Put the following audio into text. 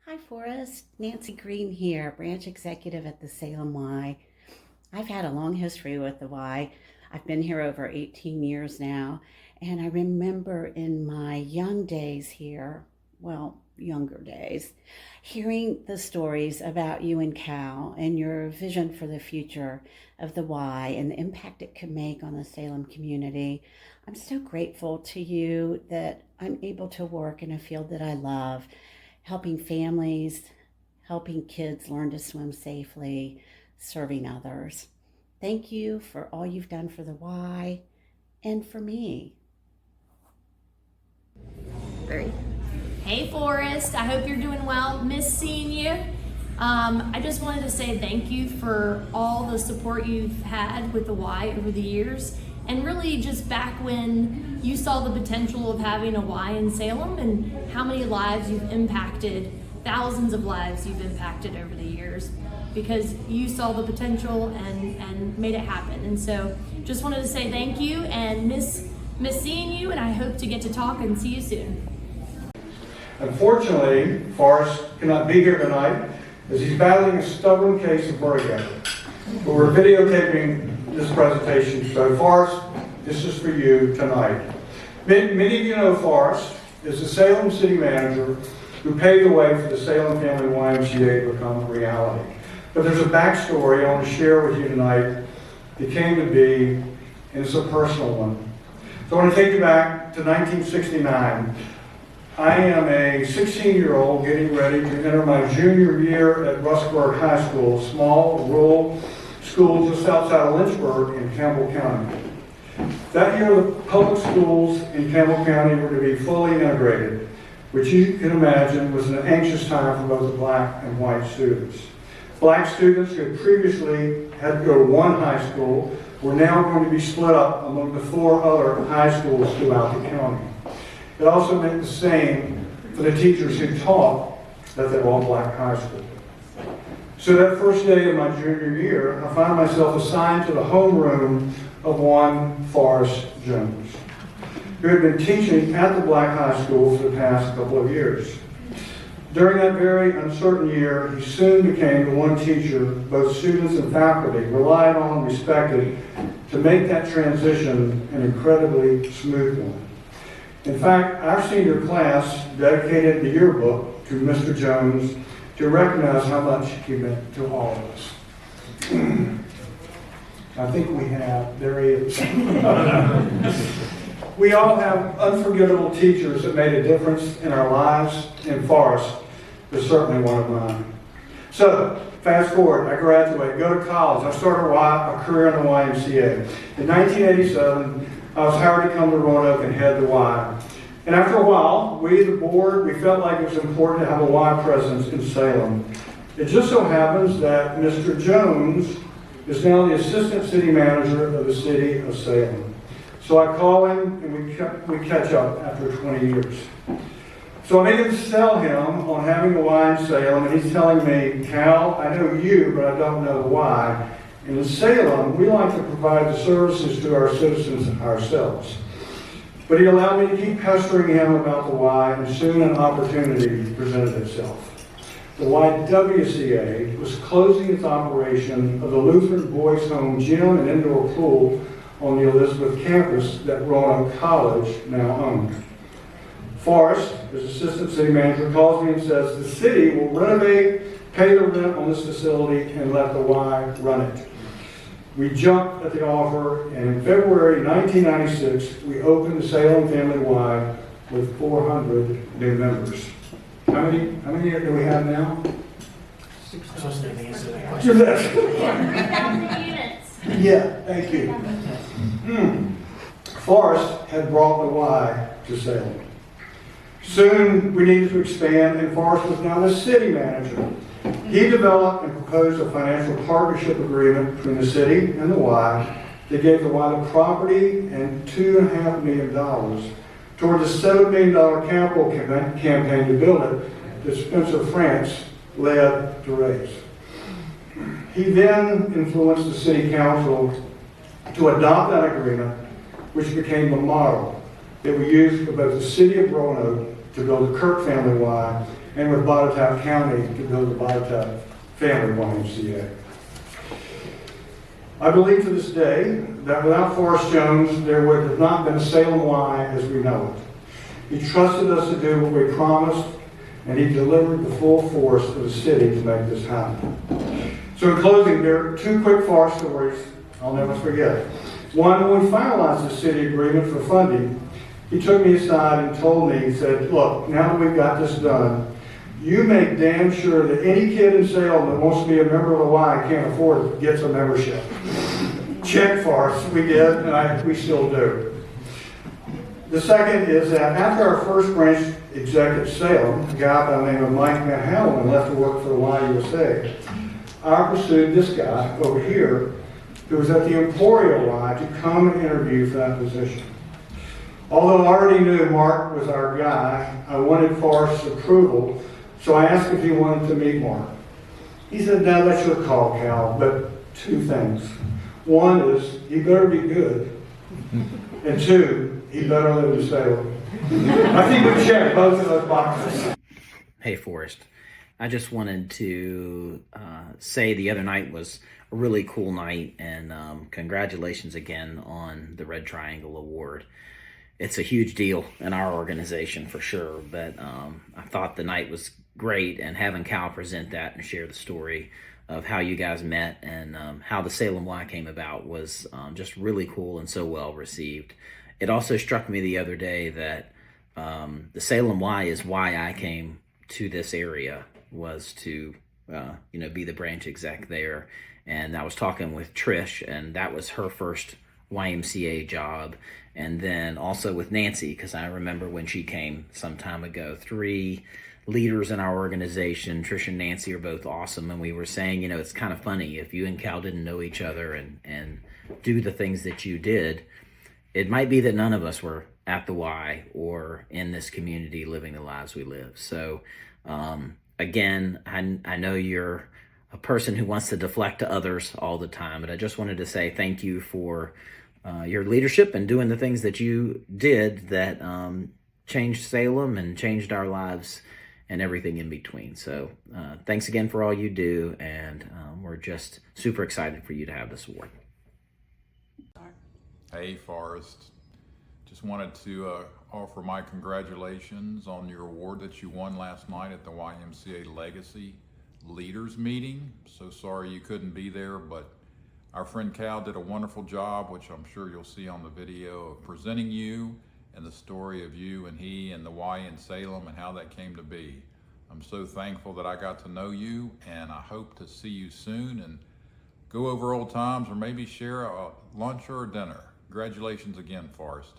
Hi, Forrest. Nancy Green here, branch executive at the Salem Y. I've had a long history with the Y. I've been here over 18 years now, and I remember in my young days here, younger days, hearing the stories about you and Cal and your vision for the future of the Y and the impact it could make on the Salem community. I'm so grateful to you that I'm able to work in a field that I love, helping families, helping kids learn to swim safely, serving others. Thank you for all you've done for the Y and for me. Great. Hey Forrest, I hope you're doing well. Miss seeing you. I just wanted to say thank you for all the support you've had with the Y over the years, and really just back when you saw the potential of having a Y in Salem and how many lives you've impacted, thousands of lives you've impacted over the years, because you saw the potential and made it happen. And so just wanted to say thank you and miss seeing you, and I hope to get to talk and see you soon. Unfortunately, Forrest cannot be here tonight as he's battling a stubborn case of vertigo. But we're videotaping this presentation, so Forrest, this is for you tonight. Many of you know Forrest is the Salem city manager who paved the way for the Salem Family YMCA to become a reality. But there's a backstory I want to share with you tonight that came to be, and it's a personal one. So I want to take you back to 1969. I am a 16-year-old getting ready to enter my junior year at Russellburg High School, a small rural school just outside of Lynchburg in Campbell County. That year, the public schools in Campbell County were to be fully integrated, which you can imagine was an anxious time for both black and white students. Black students who had previously had to go to one high school were now going to be split up among the 4 other high schools throughout the county. It also meant the same for the teachers who taught at the all-black high school. So that first day of my junior year, I found myself assigned to the homeroom of one Forrest Jones, who had been teaching at the black high school for the past couple of years. During that very uncertain year, he soon became the one teacher both students and faculty relied on and respected to make that transition an incredibly smooth one. In fact, our senior class dedicated the yearbook to Mr. Jones to recognize how much he meant to all of us. I think we have, there he is. We all have unforgettable teachers that made a difference in our lives, and Forrest was certainly one of mine. So, fast forward, I graduate, go to college. I started a career in the YMCA. In 1987, I was hired to come to Roanoke and head the Y. And after a while, we, the board, we felt like it was important to have a Y presence in Salem. It just so happens that Mr. Jones is now the assistant city manager of the city of Salem. So I call him and we catch up after 20 years. So I begin to sell him on having a Y in Salem, and he's telling me, Cal, I know you, but I don't know the Y. And in Salem, we like to provide the services to our citizens ourselves. But he allowed me to keep pestering him about the Y, and soon an opportunity presented itself. The YWCA was closing its operation of the Lutheran Boys Home gym and indoor pool on the Elizabeth campus that Roanoke College now owned. Forrest, as assistant city manager, calls me and says the city will renovate, pay the rent on this facility, and let the Y run it. We jumped at the offer, and in February 1996, we opened the Salem Family Y with 400 new members. How many do we have now? 3,000 units. Yeah, thank you. Forrest had brought the Y to Salem. Soon we needed to expand, and Forrest was now the city manager. He developed and proposed a financial partnership agreement between the city and the Y that gave the Y the property and $2.5 million toward the $7 million capital campaign to build it that Spencer France led to raise. He then influenced the city council to adopt that agreement, which became the model that we used for both the city of Roanoke to build the Kirk Family Y and with Botetourt County to build the Botetourt Family YMCA. I believe to this day that without Forrest Jones, there would have not been a Salem Y as we know it. He trusted us to do what we promised, and he delivered the full force of the city to make this happen. So in closing, there are two quick Forrest stories I'll never forget. One, when we finalized the city agreement for funding, he took me aside and told me, he said, look, now that we've got this done, you make damn sure that any kid in Salem that wants to be a member of the Y and can't afford it gets a membership. Check for us. We did, and we still do. The second is that after our first branch exec at Salem, a guy by the name of Mike Van Halen left to work for the YUSA, I pursued this guy over here who was at the Emporio Y to come and interview for that position. Although I already knew Mark was our guy, I wanted Forrest's approval, so I asked if he wanted to meet Mark. He said, no, that's your call, Cal, but two things. One is, he better be good, and two, he better live in Salem. I think we checked both of those boxes. Hey, Forrest. I just wanted to say the other night was a really cool night, and congratulations again on the Red Triangle Award. It's a huge deal in our organization for sure, but I thought the night was great, and having Cal present that and share the story of how you guys met and how the Salem Y came about was just really cool and so well received. It also struck me the other day that the Salem Y is why I came to this area, was to be the branch exec there. And I was talking with Trish, and that was her first YMCA job. And then also with Nancy, because I remember when she came some time ago, 3 leaders in our organization, Trish and Nancy, are both awesome. And we were saying, it's kind of funny, if you and Cal didn't know each other and do the things that you did, it might be that none of us were at the Y or in this community living the lives we live. So again, I know you're a person who wants to deflect to others all the time, but I just wanted to say thank you for your leadership and doing the things that you did that changed Salem and changed our lives and everything in between. So thanks again for all you do, and we're just super excited for you to have this award. Hey, Forrest. Just wanted to offer my congratulations on your award that you won last night at the YMCA Legacy Leaders Meeting. So sorry you couldn't be there, but our friend Cal did a wonderful job, which I'm sure you'll see on the video, of presenting you and the story of you and he and the Y in Salem and how that came to be. I'm so thankful that I got to know you, and I hope to see you soon and go over old times or maybe share a lunch or a dinner. Congratulations again, Forrest.